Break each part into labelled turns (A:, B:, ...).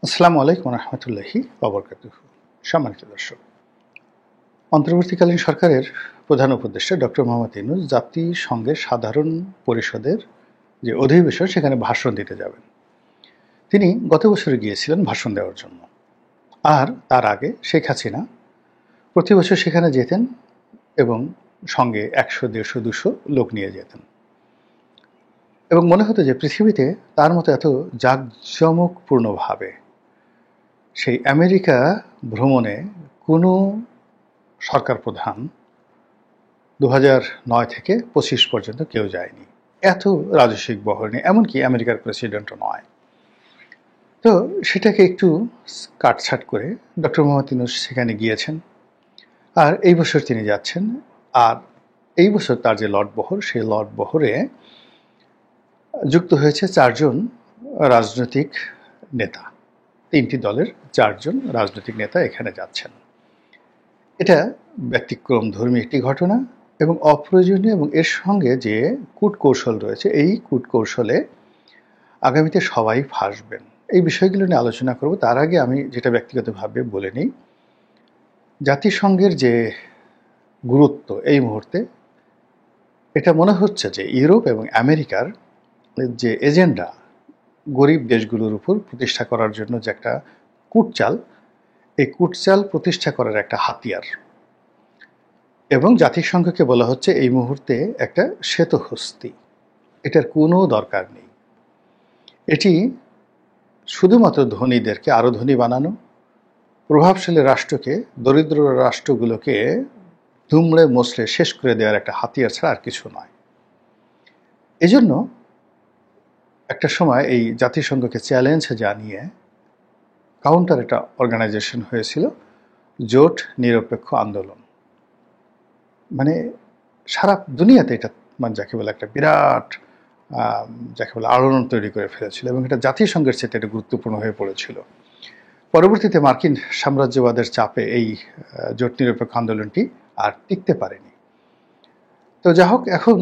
A: আসসালামু আলাইকুম রহমতুল্লাহি ওয়া বারাকাতুহু। সম্মানিত দর্শক, অন্তর্বর্তীকালীন সরকারের প্রধান উপদেষ্টা ডক্টর মোহাম্মদ ইউনূস জাতিসংঘের সাধারণ পরিষদের যে অধিবেশন সেখানে ভাষণ দিতে যাবেন। তিনি গত বছরে গিয়েছিলেন ভাষণ দেওয়ার জন্য, আর তার আগে শেখ হাসিনা প্রতি বছর সেখানে যেতেন এবং সঙ্গে ১০০, ১৫০, ২০০ লোক নিয়ে যেতেন এবং মনে হতো যে পৃথিবীতে তার মতো এত জাঁকজমকপূর্ণভাবে সেই আমেরিকা ভ্রমণে কোনো সরকার প্রধান ২০০৯ থেকে ২৫ পর্যন্ত কেউ যায়নি। এত রাজস্বিক বহর নেই, এমনকি আমেরিকার প্রেসিডেন্টও নয়। তো সেটাকে একটু কাটছাট করে ডক্টর মোহাম্মদ ইউনূস সেখানে গিয়েছেন, আর এই বছর তিনি যাচ্ছেন। আর এই বছর তার যে লটবহর, সেই লটবহরে যুক্ত হয়েছে ৪ জন রাজনৈতিক নেতা। ৩টি দলের ৪ জন রাজনৈতিক নেতা এখানে যাচ্ছেন। এটা ব্যতিক্রম ধর্মী একটি ঘটনা এবং অপ্রয়োজনীয়, এবং এর সঙ্গে যে কূটকৌশল রয়েছে, এই কূটকৌশলে আগামীতে সবাই ফাঁসবেন। এই বিষয়গুলো নিয়ে আলোচনা করব। তার আগে আমি যেটা ব্যক্তিগতভাবে বলে নিই, জাতিসংঘের যে গুরুত্ব এই মুহূর্তে, এটা মনে হচ্ছে যে ইউরোপ এবং আমেরিকার যে এজেন্ডা গরিব দেশগুলোর উপর প্রতিষ্ঠা করার জন্য যে একটা কূটচাল, এই কূটচাল প্রতিষ্ঠা করার একটা হাতিয়ার। এবং জাতিসংঘকে বলা হচ্ছে এই মুহূর্তে একটা শ্বেতহস্তি, এটার কোনো দরকার নেই। এটি শুধুমাত্র ধনীদেরকে আরও ধনী বানানো, প্রভাবশালী রাষ্ট্রকে দরিদ্র রাষ্ট্রগুলোকে দুমড়ে মুচড়ে শেষ করে দেওয়ার একটা হাতিয়ার ছাড়া আর কিছু নয়। এজন্য একটা সময় এই জাতিসংঘকে চ্যালেঞ্জ জানিয়ে কাউন্টার একটা অর্গানাইজেশন হয়েছিল, জোট নিরপেক্ষ আন্দোলন। মানে সারা দুনিয়াতে এটা যাকে বলে একটা বিরাট যাকে বলে আলোড়ন তৈরি করে ফেলেছিল, এবং এটা জাতিসংঘের চেয়ে এটা গুরুত্বপূর্ণ হয়ে পড়েছিল। পরবর্তীতে মার্কিন সাম্রাজ্যবাদের চাপে এই জোট নিরপেক্ষ আন্দোলনটি আর টিকতে পারেনি। তো যা হোক, এখন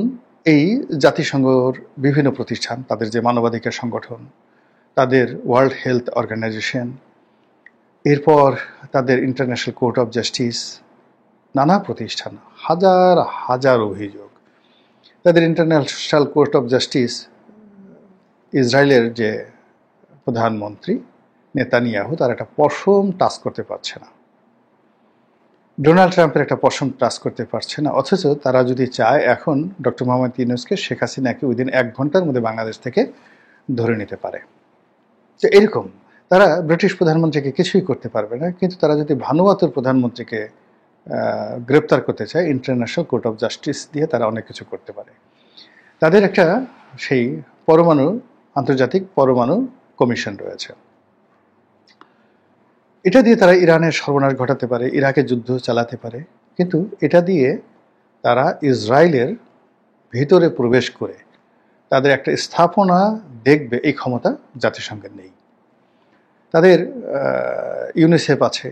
A: এই জাতিসংঘর বিভিন্ন প্রতিষ্ঠান, তাদের যে মানবাধিকার সংগঠন, তাদের ওয়ার্ল্ড হেলথ অর্গানাইজেশন, এরপর তাদের ইন্টারন্যাশনাল কোর্ট অফ জাস্টিস, নানা প্রতিষ্ঠান, হাজার হাজার অভিযোগ। তাদের ইন্টারন্যাশনাল কোর্ট অফ জাস্টিস, ইসরায়েলের যে প্রধানমন্ত্রী নেতানিয়াহু, তার একটা পশম টাচ করতে পারছে না। ডোনাল্ড ট্রাম্পের একটা পশম টাচ করতে পারছে না। অথচ তারা যদি চায়, এখন ডক্টর মোহাম্মদ ইউনূসকে, শেখ হাসিনাকে উইদিন ১ ঘন্টার মধ্যে বাংলাদেশ থেকে ধরে নিতে পারে। তো এরকম তারা ব্রিটিশ প্রধানমন্ত্রীকে কিছুই করতে পারবে না, কিন্তু তারা যদি ভানুয়াতুর প্রধানমন্ত্রীকে গ্রেপ্তার করতে চায়, ইন্টারন্যাশনাল কোর্ট অফ জাস্টিস দিয়ে তারা অনেক কিছু করতে পারে। তাদের একটা সেই আন্তর্জাতিক পরমাণু কমিশন রয়েছে। এটা দিয়ে তারা ইরানের সর্বনাশ ঘটাতে পারে, ইরাকে যুদ্ধ চালাতে পারে, কিন্তু এটা দিয়ে তারা ইসরায়েলের ভিতরে প্রবেশ করে তাদের একটা স্থাপনা দেখবে, এই ক্ষমতা জাতিসংঘের নেই। তাদের ইউনিসেফ আছে,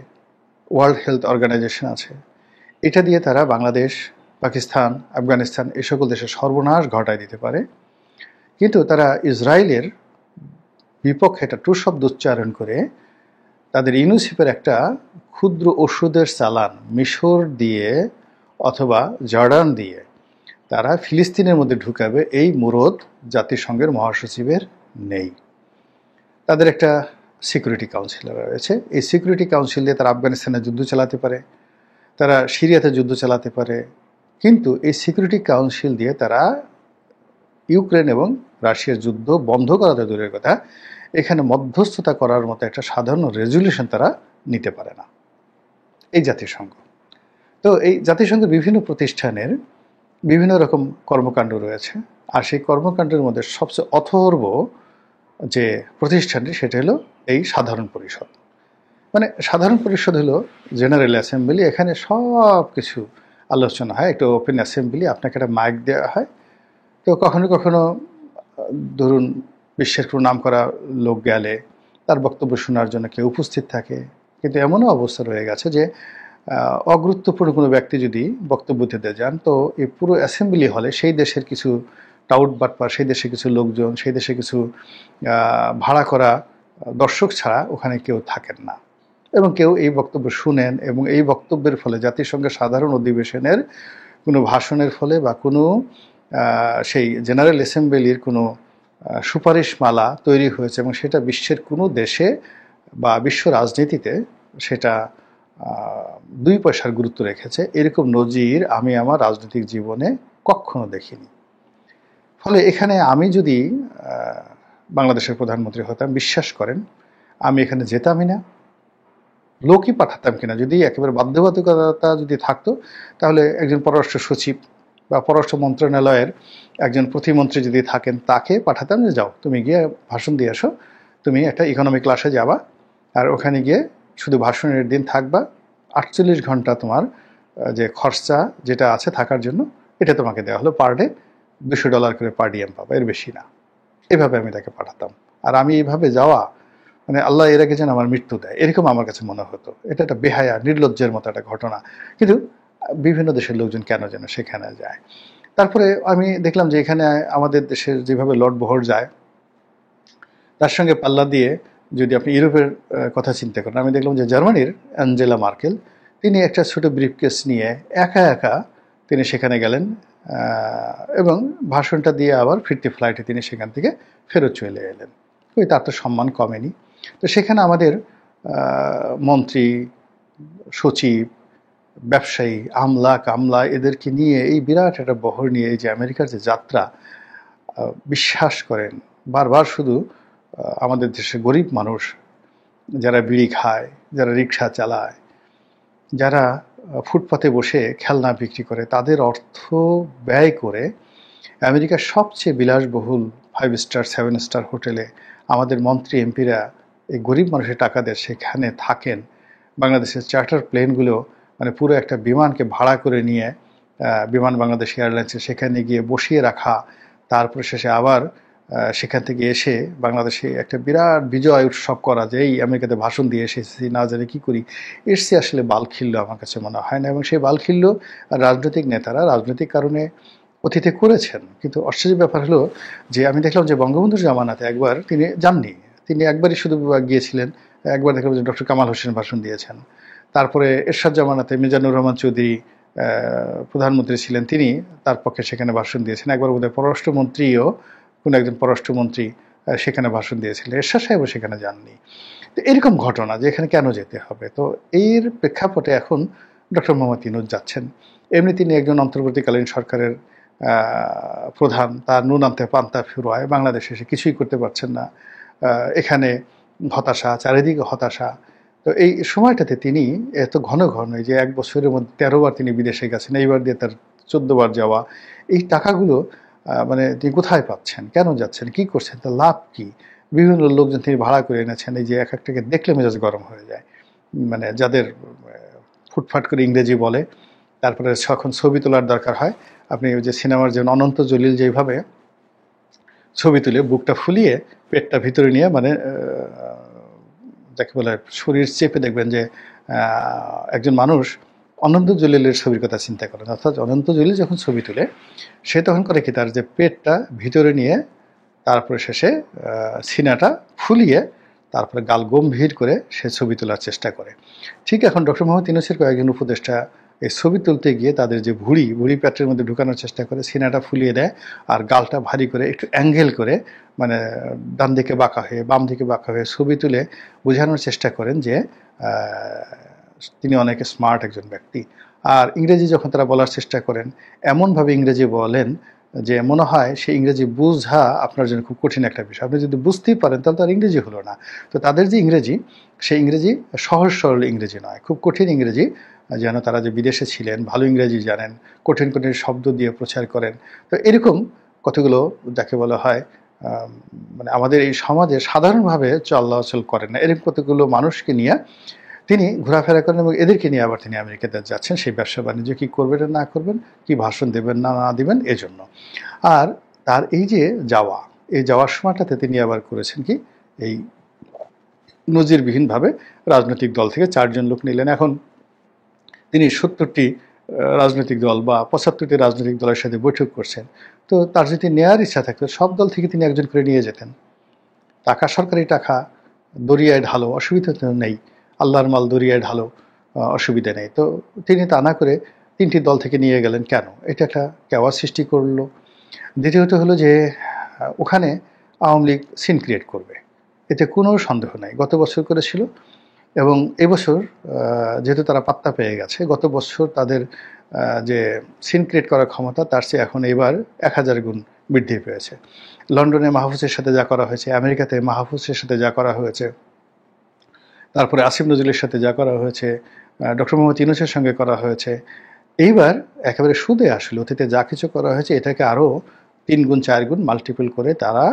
A: ওয়ার্ল্ড হেলথ অর্গানাইজেশন আছে, এটা দিয়ে তারা বাংলাদেশ, পাকিস্তান, আফগানিস্তান এই সকল দেশের সর্বনাশ ঘটায় দিতে পারে। কিন্তু তারা ইসরায়েলের বিপক্ষে একটা টু শব্দ উচ্চারণ করে তাদের ইউনিসেফের একটা ক্ষুদ্র ওষুধের চালান মিশর দিয়ে অথবা জর্ডান দিয়ে তারা ফিলিস্তিনের মধ্যে ঢুকাবে, এই মুরদ জাতিসংঘের মহাসচিবের নেই। তাদের একটা সিকিউরিটি কাউন্সিল রয়েছে, এই সিকিউরিটি কাউন্সিল দিয়ে তারা আফগানিস্তানে যুদ্ধ চালাতে পারে, তারা সিরিয়াতে যুদ্ধ চালাতে পারে, কিন্তু এই সিকিউরিটি কাউন্সিল দিয়ে তারা ইউক্রেন এবং রাশিয়ার যুদ্ধ বন্ধ করাতে দূরের কথা, এখানে মধ্যস্থতা করার মতো একটা সাধারণ রেজুলিউশন তারা নিতে পারে না এই জাতিসংঘ। তো এই জাতিসংঘের বিভিন্ন প্রতিষ্ঠানের বিভিন্ন রকম কর্মকাণ্ড রয়েছে, আর সেই কর্মকাণ্ডের মধ্যে সবচেয়ে অথর্ব যে প্রতিষ্ঠানটি, সেটা হলো এই সাধারণ পরিষদ। মানে সাধারণ পরিষদ হলো জেনারেল অ্যাসেম্বলি, এখানে সব কিছু আলোচনা হয়, একটা ওপেন অ্যাসেম্বলি, আপনাকে একটা মাইক দেওয়া হয়। তো কখনো কখনো ধরুন বিশ্বের কোনো নাম করা লোক গেলে তার বক্তব্য শোনার জন্য কেউ উপস্থিত থাকে, কিন্তু এমনও অবস্থা রয়ে গেছে যে অগুরুত্বপূর্ণ কোনো ব্যক্তি যদি বক্তব্য দিতে যান, তো এই পুরো অ্যাসেম্বলি হলে সেই দেশের কিছু টাউট বাটপার, সেই দেশে কিছু লোকজন, সেই দেশে কিছু ভাড়া করা দর্শক ছাড়া ওখানে কেউ থাকেন না, এবং কেউ এই বক্তব্য শুনেন, এবং এই বক্তব্যের ফলে জাতিসংঘের সাধারণ অধিবেশনের কোনো ভাষণের ফলে বা কোনো সেই জেনারেল অ্যাসেম্বলির কোনো সুপারিশমালা তৈরি হয়েছে, এবং সেটা বিশ্বের কোনো দেশে বা বিশ্ব রাজনীতিতে সেটা 2 পয়সার গুরুত্ব রেখেছে, এরকম নজির আমি আমার রাজনৈতিক জীবনে কখনো দেখিনি। ফলে এখানে আমি যদি বাংলাদেশের প্রধানমন্ত্রী হতাম, বিশ্বাস করেন আমি এখানে যেতামই না, লোকই পাঠাতাম কিনা। যদি একেবারে বাধ্যবাধকতা যদি থাকতো, তাহলে একজন পররাষ্ট্র সচিব বা পররাষ্ট্র মন্ত্রণালয়ের একজন প্রতিমন্ত্রী যদি থাকেন, তাকে পাঠাতাম যে যাও তুমি গিয়ে ভাষণ দিয়ে আসো, তুমি একটা ইকোনমি ক্লাসে যাবা, আর ওখানে গিয়ে শুধু ভাষণের দিন থাকবা, 48 ঘন্টা তোমার যে খরচা যেটা আছে থাকার জন্য, এটা তোমাকে দেওয়া হলো পার ডে $200 করে পার ডিএম পাবা, এর বেশি না। এভাবে আমি তাকে পাঠাতাম। আর আমি এইভাবে যাওয়া মানে আল্লাহ এর আগে যেন আমার মৃত্যু দেয়, এরকম আমার কাছে মনে হতো। এটা একটা বেহায়া নির্লজ্জের মতো একটা ঘটনা, কিন্তু বিভিন্ন দেশের লোকজন কেন যেন সেখানে যায়। তারপরে আমি দেখলাম যে এখানে আমাদের দেশের যেভাবে লটবহর যায়, তার সঙ্গে পাল্লা দিয়ে যদি আপনি ইউরোপের কথা চিন্তা করেন, আমি দেখলাম যে জার্মানির অ্যাঞ্জেলা মার্কেল, তিনি একটা ছোট ব্রিফকেস নিয়ে একা একা তিনি সেখানে গেলেন, এবং ভাষণটা দিয়ে আবার ফিরতি ফ্লাইটে তিনি সেখান থেকে ফেরত চলে এলেন। ওই তার তো সম্মান কমেনি। তো সেখানে আমাদের মন্ত্রী, সচিব, ব্যবসায়ী, আমলা কামলা এদেরকে নিয়ে এই বিরাট একটা বহর নিয়ে এই যে আমেরিকার যে যাত্রা, বিশ্বাস করেন বারবার শুধু আমাদের দেশে গরিব মানুষ যারা বিড়ি খায়, যারা রিক্সা চালায়, যারা ফুটপাতে বসে খেলনা বিক্রি করে, তাদের অর্থ ব্যয় করে আমেরিকার সবচেয়ে বিলাসবহুল 5 স্টার 7 স্টার হোটেলে আমাদের মন্ত্রী এমপিরা এই গরিব মানুষের টাকা দেয়, সেখানে থাকেন। বাংলাদেশের চার্টার প্লেনগুলো মানে পুরো একটা বিমানকে ভাড়া করে নিয়ে বিমান বাংলাদেশ এয়ারলাইন্সে সেখানে গিয়ে বসিয়ে রাখা, তারপরে শেষে আবার সেখান থেকে এসে বাংলাদেশে একটা বিরাট বিজয় উৎসব করা, যে এই আমেরিকাতে ভাষণ দিয়ে এসেছি না জানি কী করি, এর চেয়ে আসলে বালখিল্য আমার কাছে মনে হয় না। এবং সেই বালখিল্য রাজনৈতিক নেতারা রাজনৈতিক কারণে অতীতে করেছেন। কিন্তু আশ্চর্যের ব্যাপার হলো যে আমি দেখলাম যে বঙ্গবন্ধুর জামানাতে একবার তিনি যাননি, তিনি একবারই শুধু গিয়েছিলেন। একবার দেখলাম যে ডক্টর কামাল হোসেন ভাষণ দিয়েছেন। তারপরে এরশাদ জামানাতে মিজানুর রহমান চৌধুরী প্রধানমন্ত্রী ছিলেন, তিনি তার পক্ষে সেখানে ভাষণ দিয়েছেন। একবার বোধহয় পররাষ্ট্রমন্ত্রীও, কোনো একজন পররাষ্ট্রমন্ত্রী সেখানে ভাষণ দিয়েছিলেন, এরশাদ সাহেবও সেখানে যাননি। তো এরকম ঘটনা যে এখানে কেন যেতে হবে। তো এর প্রেক্ষাপটে এখন ডক্টর মোহাম্মদ ইউনূস যাচ্ছেন। এমনি তিনি একজন অন্তর্বর্তীকালীন সরকারের প্রধান, তার নুন আনতে পান্তা ফুরোয়, বাংলাদেশে এসে কিছুই করতে পারছেন না। এখানে হতাশা, চারিদিকে হতাশা। তো এই সময়টাতে তিনি এত ঘন ঘন, যে 1 বছরের মধ্যে 13 বার তিনি বিদেশে গেছেন, এইবার দিয়ে তার 14 বার যাওয়া, এই টাকাগুলো মানে তিনি কোথায় পাচ্ছেন, কেন যাচ্ছেন, কি করছেন, তার লাভ কি? বিভিন্ন লোকজন তিনি ভাড়া করে এনেছেন, এই যে এক একটাকে দেখলে মেজাজ গরম হয়ে যায়। মানে যাদের ফুটফাট করে ইংরেজি বলে, তারপরে যখন ছবি তোলার দরকার হয়, আপনি ওই যে সিনেমার যে অনন্ত জলিল যেভাবে ছবি তুলে বুকটা ফুলিয়ে পেটটা ভিতরে নিয়ে, মানে যাকে বলে শরীর চেপে, দেখবেন যে একজন মানুষ অনন্ত জলিলের ছবির কথা চিন্তা করেন, অর্থাৎ অনন্ত জলিল যখন ছবি তুলে, সে তখন করে কি, তার যে পেটটা ভিতরে নিয়ে তারপরে শেষে সিনাটা ফুলিয়ে তারপরে গাল গম্ভীর করে সে ছবি তোলার চেষ্টা করে। ঠিক এখন ডক্টর মোহাম্মদ ইউনূসের কয়েকজন উপদেষ্টা এই ছবি তুলতে গিয়ে তাদের যে ভুঁড়ি পেটের মধ্যে ঢুকানোর চেষ্টা করে, সিনাটা ফুলিয়ে দেয় আর গালটা ভারী করে একটু অ্যাঙ্গেল করে, মানে ডান দিকে বাঁকা হয়ে বাম দিকে বাঁকা হয়ে ছবি তুলে বোঝানোর চেষ্টা করেন যে তিনি অনেক স্মার্ট একজন ব্যক্তি। আর ইংরেজি যখন তারা বলার চেষ্টা করেন, এমনভাবে ইংরেজি বলেন যে মনে হয় সেই ইংরেজি বোঝা আপনার জন্য খুব কঠিন একটা বিষয়। আপনি যদি বুঝতেই পারেন তাহলে তার ইংরেজি হলো না। তো তাদের যে ইংরেজি, সেই ইংরেজি সহজ সরল ইংরেজি নয়, খুব কঠিন ইংরেজি। যেন তারা যে বিদেশে ছিলেন, ভালো ইংরেজি জানেন, কঠিন কঠিন শব্দ দিয়ে প্রচার করেন। তো এরকম কতগুলো যাকে বলা হয় মানে আমাদের এই সমাজে সাধারণভাবে চলাচল করেন না, এরকম কতগুলো মানুষকে নিয়ে তিনি ঘোরাফেরা করেন, এবং এদেরকে নিয়ে আবার তিনি আমেরিকাতে যাচ্ছেন সেই ব্যবসা বাণিজ্য কী করবেন না করবেন, কি ভাষণ দেবেন না দিবেন এজন্য। আর তার এই যে এই যাওয়ার সময়টাতে তিনি আবার করেছেন কি, এই নজিরবিহীনভাবে রাজনৈতিক দল থেকে 4 জন লোক নিলেন। এখন তিনি 70টি রাজনৈতিক দল বা 75টি রাজনৈতিক দলের সাথে বৈঠক করছেন। তো তার যদি নেওয়ার ইচ্ছা থাকতো, সব দল থেকে তিনি একজন করে নিয়ে যেতেন। টাকা সরকারি টাকা, দরিয়ায় ঢালো, অসুবিধা তো নেই, আল্লাহর মাল দরিয়ায় ঢালো, অসুবিধা নেই। তো তিনি তা না করে ৩টি দল থেকে নিয়ে গেলেন কেন? এটা একটা কেওয়াস সৃষ্টি করলো। দ্বিতীয়ত হলো যে ওখানে আওয়ামী লীগ সিন ক্রিয়েট করবে, এতে কোনো সন্দেহ নাই। গত বছর করেছিল এবং এবছর যেহেতু তারা পাত্তা পেয়ে গেছে, গত বছর তাদের যে সিন ক্রিয়েট করার ক্ষমতা তার চেয়ে এখন এবার ১০০০ গুণ বৃদ্ধি পেয়েছে। লন্ডনে মাহফুজের সাথে যা করা হয়েছে, আমেরিকাতে মাহফুজের সাথে যা করা হয়েছে, তারপরে আসিফ নজরুলের সাথে যা করা হয়েছে, ডক্টর মোহাম্মদ ইউনূসের সঙ্গে করা হয়েছে, এইবার একেবারে সুদে আসলে অতীতে যা কিছু করা হয়েছে এটাকে আরও ৩ গুণ ৪ গুণ মাল্টিপল করে তারা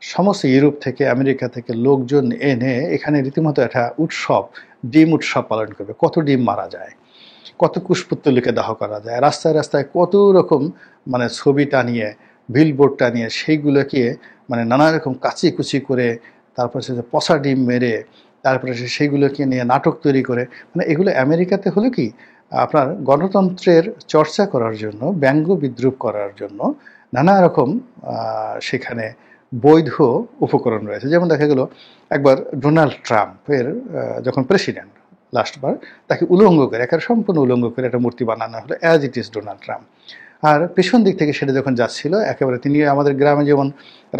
A: সমস্ত ইউরোপ থেকে, আমেরিকা থেকে লোকজন এনে এখানে রীতিমতো একটা উৎসব, ডিম উৎসব পালন করবে। কত ডিম মারা যায়, কত কুশপুত্তলিকে দাহ করা যায়, রাস্তায় রাস্তায় কত রকম মানে ছবি টানিয়ে, বিলবোর্ড টানিয়ে সেইগুলোকে মানে নানা রকম কাচি কুচি করে, তারপরে সে পচা ডিম মেরে, তারপরে সেইগুলোকে নিয়ে নাটক তৈরি করে, মানে এগুলো আমেরিকাতে হলো কি আপনার গণতন্ত্রের চর্চা করার জন্য, ব্যঙ্গ বিদ্রুপ করার জন্য নানা রকম সেখানে বৈধ উপকরণ রয়েছে। যেমন দেখা গেল একবার ডোনাল্ড ট্রাম্পের যখন প্রেসিডেন্ট লাস্টবার, তাকে উলঙ্গ করে, একেবারে সম্পূর্ণ উলঙ্গ করে একটা মূর্তি বানানো হলো as it is Donald Trump. আর পেছন দিক থেকে সেটা যখন যাচ্ছিল একেবারে, তিনি আমাদের গ্রামে যেমন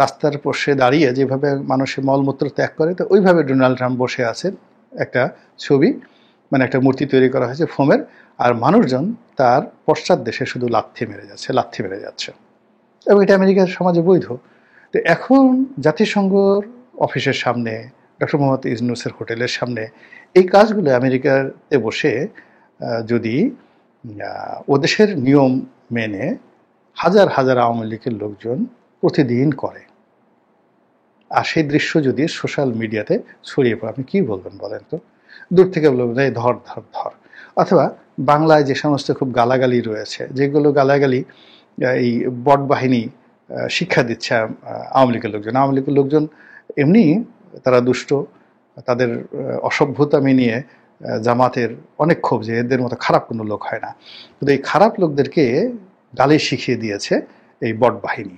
A: রাস্তার পাশে দাঁড়িয়ে যেভাবে মানুষের মলমূত্র ত্যাগ করে, তো ওইভাবে ডোনাল্ড ট্রাম্প বসে আছেন, একটা ছবি মানে একটা মূর্তি তৈরি করা হয়েছে ফোমের, আর মানুষজন তার পশ্চাৎ দেশে শুধু লাথি মেরে যাচ্ছে এবং এটা আমেরিকার সমাজে বৈধ। তো এখন জাতিসংঘর অফিসের সামনে, ডক্টর মোহাম্মদ ইউনূসের হোটেলের সামনে এই কাজগুলো আমেরিকাতে বসে যদি ও দেশের নিয়ম মেনে হাজার হাজার আওয়ামী লীগের লোকজন প্রতিদিন করে, আর সেই দৃশ্য যদি সোশ্যাল মিডিয়াতে ছড়িয়ে পড়ে, আপনি কী বলবেন বলেন তো? দূর থেকে বলবেন এই ধর ধর ধর। অথবা বাংলায় যে সমস্ত খুব গালাগালি রয়েছে, যেগুলো গালাগালি এই বট বাহিনী শিক্ষা দিচ্ছে আওয়ামী লীগের লোকজন এমনি তারা দুষ্ট, তাদের অসভ্যতামি নিয়ে জামাতের অনেক ক্ষোভ যে এদের মতো খারাপ কোনো লোক হয় না, কিন্তু এই খারাপ লোকদেরকে গালি শিখিয়ে দিয়েছে এই বট বাহিনী।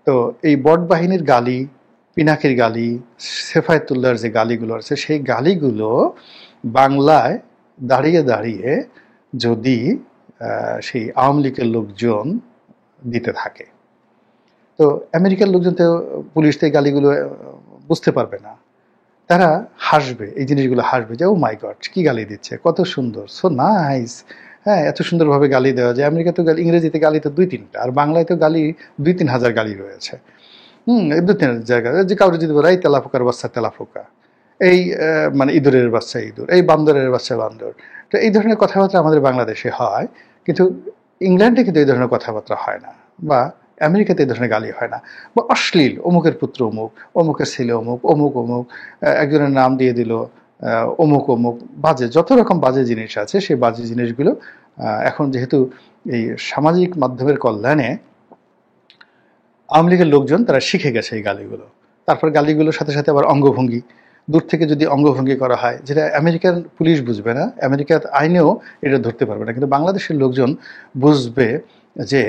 A: তো এই বট বাহিনীর গালি, পিনাকির গালি, সেফায়েতুল্লাহর যে গালিগুলো আছে, সেই গালিগুলো বাংলায় দাঁড়িয়ে দাঁড়িয়ে যদি সেই আওয়ামী লীগের লোকজন দিতে থাকে, তো আমেরিকার লোকজন তো পুলিশ তো এই গালিগুলো বুঝতে পারবে না, তারা হাসবে, এই জিনিসগুলো হাসবে যে ও মাই গড কি গালি দিচ্ছে, কত সুন্দর, সো নাইস। হ্যাঁ, এত সুন্দরভাবে গালি দেওয়া যায়। আমেরিকাতে গালি, ইংরেজিতে গালি তো ২-৩টা, আর বাংলায় তো গালি ২-৩ হাজার গালি রয়েছে। এই ২-৩ জায়গায় যে কাউকে যদি বলে এই তেলাফোকার বাচ্চা তেলাফোকা, এই মানে ইঁদুরের বাচ্চা ইঁদুর, এই বান্দরের বাচ্চা বান্দর, তো এই ধরনের কথাবার্তা আমাদের বাংলাদেশে হয়, কিন্তু ইংল্যান্ডে কিন্তু এই ধরনের কথাবার্তা হয় না, বা আমেরিকাতে এই ধরনের গালি হয় না। বা অশ্লীল, অমুকের পুত্র অমুক, অমুকের ছেলে অমুক, অমুক অমুক, একজনের নাম দিয়ে দিল অমুক অমুক, বাজে যত রকম বাজে জিনিস আছে, সেই বাজে জিনিসগুলো এখন যেহেতু এই সামাজিক মাধ্যমের কল্যাণে আওয়ামী লীগের লোকজন তারা শিখে গেছে এই গালিগুলো। তারপর গালিগুলোর সাথে সাথে আবার অঙ্গভঙ্গি, দূর থেকে যদি অঙ্গভঙ্গি করা হয়, যেটা আমেরিকান পুলিশ বুঝবে না, আমেরিকার আইনেও এটা ধরতে পারবে না, কিন্তু বাংলাদেশের লোকজন বুঝবে যে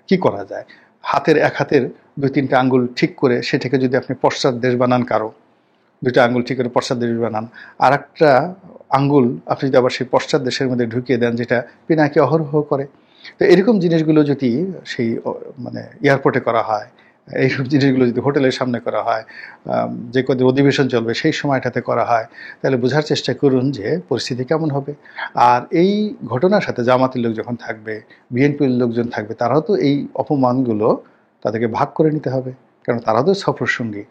A: কি করা যায়। হাতের এক হাতের ২-৩টা আঙ্গুল ঠিক করে সেটাকে যদি আপনি পশ্চাৎ দেশ বানান, কারো ২টা আঙ্গুল ঠিক করে পশ্চাৎ দেশ বানান, আর একটা আঙ্গুল আপনি যদি আবার সেই পশ্চাৎ দেশের মধ্যে ঢুকিয়ে দেন, যেটা পিনাকি অহরহ করে। তো এরকম জিনিসগুলো যদি সেই মানে এয়ারপোর্টে করা হয়, এইসব জিনিসগুলো যদি হোটেলের সামনে করা হয়, যে কদিন অধিবেশন চলবে সেই সময়টাতে করা হয়, তাহলে বোঝার চেষ্টা করুন যে পরিস্থিতি কেমন হবে। আর এই ঘটনার সাথে জামাতের লোক যখন থাকবে, বিএনপির লোকজন থাকবে, তারাও তো এই অপমানগুলো তাদেরকে ভাগ করে নিতে হবে, কারণ তারাও তো সফরসঙ্গী।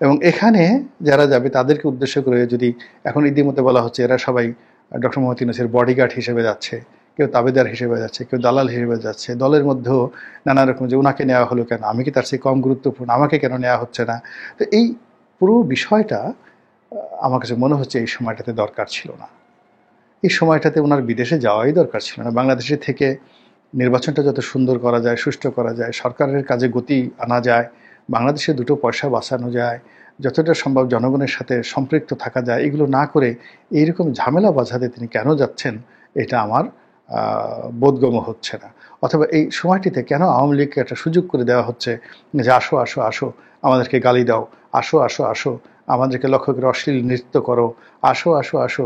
A: এবং এখানে যারা যাবে তাদেরকে উদ্দেশ্য করে যদি এখন ইতিমধ্যে বলা হচ্ছে এরা সবাই ডক্টর মোহাম্মদ ইউনূসের বডিগার্ড হিসেবে যাচ্ছে, কেউ তাবেদার হিসেবে যাচ্ছে, কেউ দালাল হিসেবে যাচ্ছে, দলের মধ্যেও নানা রকম যে ওনাকে নেওয়া হলো কেন, আমি কি তার চেয়ে কম গুরুত্বপূর্ণ, আমাকে কেন নেওয়া হচ্ছে না। তো এই পুরো বিষয়টা আমার কাছে মনে হচ্ছে এই সময়টাতে দরকার ছিল না, এই সময়টাতে ওনার বিদেশে যাওয়াই দরকার ছিল না। বাংলাদেশে থেকে নির্বাচনটা যত সুন্দর করা যায়, সুষ্ঠু করা যায়, সরকারের কাজে গতি আনা যায়, বাংলাদেশে দুটো পয়সা বাঁচানো যায়, যতটা সম্ভব জনগণের সাথে সম্পৃক্ত থাকা যায়, এগুলো না করে এইরকম ঝামেলা বাঁধাতে তিনি কেন যাচ্ছেন, এটা আমার বোধগম্য হচ্ছে না। অথবা এই সময়টিতে কেন আওয়ামী লীগকে একটা সুযোগ করে দেওয়া হচ্ছে যে আসো আসো আসো আমাদেরকে গালি দাও, আসো আসো আসো আমাদেরকে লক্ষ্য করে অশ্লীল নৃত্য করো, আসো আসো আসো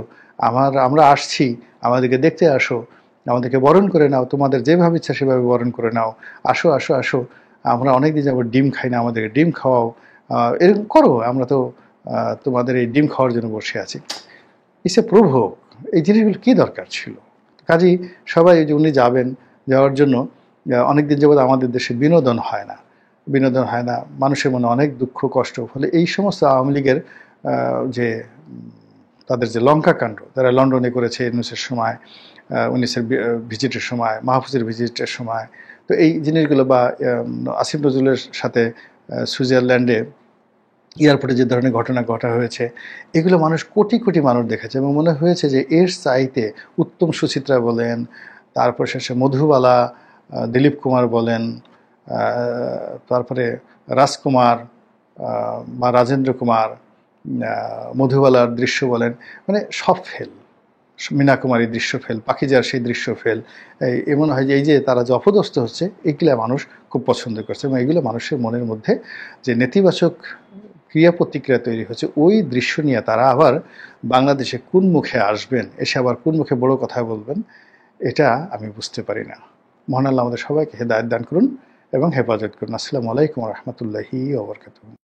A: আমরা আসছি, আমাদেরকে দেখতে আসো, আমাদেরকে বরণ করে নাও, তোমাদের যেভাবে ইচ্ছা সেভাবে বরণ করে নাও, আসো আসো আসো আমরা অনেকদিন যাবো ডিম খাই না, আমাদেরকে ডিম খাওয়াও, এরকম করো, আমরা তো তোমাদের এই ডিম খাওয়ার জন্য বসে আছি। It's a provoke. এই জিনিসগুলো কী দরকার ছিল? কাজেই সবাই যে উনি যাওয়ার জন্য অনেকদিন যাবৎ আমাদের দেশে বিনোদন হয় না, মানুষের মনে অনেক দুঃখ কষ্ট। ফলে এই সমস্ত আওয়ামী লীগের যে তাদের যে লঙ্কা কাণ্ড তারা লন্ডনে করেছে ইউনূসের সময়, ইউনূসের ভিজিটের সময়, মাহফুজের ভিজিটের সময়, তো এই জিনিসগুলো বা আসিফ নজরুলের সাথে সুইজারল্যান্ডে এয়ারপোর্টে যে ধরনের ঘটনা ঘটা হয়েছে, এগুলো মানুষ কোটি কোটি মানুষ দেখেছে এবং মনে হয়েছে যে এর চাইতে উত্তম সুচিত্রা বলেন, তারপর শেষে মধুবালা, দিলীপ কুমার বলেন, তারপরে রাজকুমার বা রাজেন্দ্র কুমার, মধুবালার দৃশ্য বলেন, মানে সব ফেল, মীনা কুমারী দৃশ্য ফেল, পাখিজার সেই দৃশ্য ফেল। এমন হয় যে এই যে তারা যে অপদস্থ হচ্ছে এগুলো মানুষ খুব পছন্দ করছে এবং এগুলো মানুষের মনের মধ্যে যে নেতিবাচক ক্রিয়া প্রতিক্রিয়া তৈরি হচ্ছে, ওই দৃশ্য নিয়ে তারা আবার বাংলাদেশে কোন মুখে আসবেন, এসে আবার কোন মুখে বড় কথা বলবেন, এটা আমি বুঝতে পারি না। মহান আল্লাহ আমাদের সবাইকে হেদায়েত দান করুন এবং হেফাজত করুন। আসসালামু আলাইকুম ওয়া রাহমাতুল্লাহি ওয়া বারাকাতুহু।